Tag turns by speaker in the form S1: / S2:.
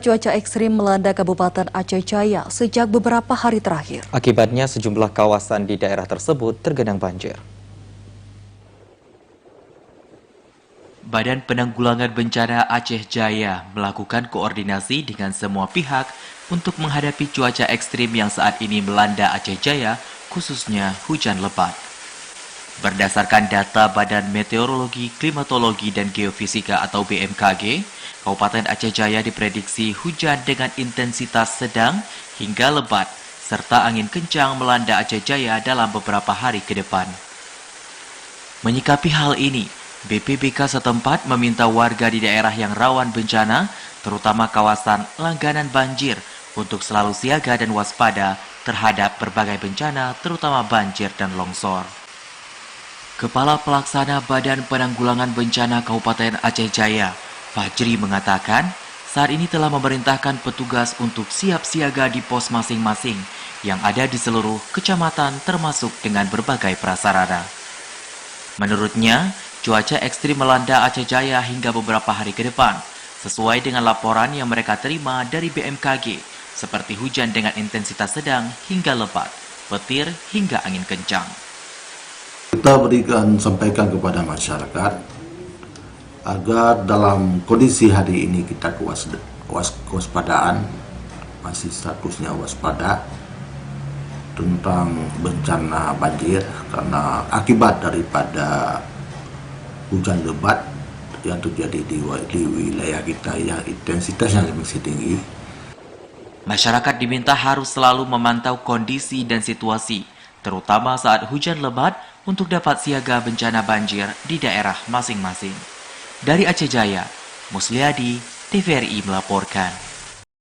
S1: Cuaca ekstrim melanda Kabupaten Aceh Jaya sejak beberapa hari terakhir.
S2: Akibatnya sejumlah kawasan di daerah tersebut tergenang banjir.
S3: Badan Penanggulangan Bencana Aceh Jaya melakukan koordinasi dengan semua pihak untuk menghadapi cuaca ekstrim yang saat ini melanda Aceh Jaya, khususnya hujan lebat. Berdasarkan data Badan Meteorologi, Klimatologi, dan Geofisika atau BMKG, Kabupaten Aceh Jaya diprediksi hujan dengan intensitas sedang hingga lebat, serta angin kencang melanda Aceh Jaya dalam beberapa hari ke depan. Menyikapi hal ini, BPBK setempat meminta warga di daerah yang rawan bencana, terutama kawasan langganan banjir, untuk selalu siaga dan waspada terhadap berbagai bencana, terutama banjir dan longsor. Kepala Pelaksana Badan Penanggulangan Bencana Kabupaten Aceh Jaya, Fajri mengatakan, saat ini telah memerintahkan petugas untuk siap siaga di pos masing-masing yang ada di seluruh kecamatan termasuk dengan berbagai prasarana. Menurutnya, cuaca ekstrim melanda Aceh Jaya hingga beberapa hari ke depan, sesuai dengan laporan yang mereka terima dari BMKG, seperti hujan dengan intensitas sedang hingga lebat, petir hingga angin kencang.
S4: Kita sampaikan kepada masyarakat agar dalam kondisi hari ini kita kewaspadaan, masih statusnya waspada tentang bencana banjir karena akibat daripada hujan lebat yang terjadi di wilayah kita yang intensitasnya masih tinggi.
S3: Masyarakat diminta harus selalu memantau kondisi dan situasi, terutama saat hujan lebat untuk dapat siaga bencana banjir di daerah masing-masing. Dari Aceh Jaya, Musliadi, TVRI melaporkan.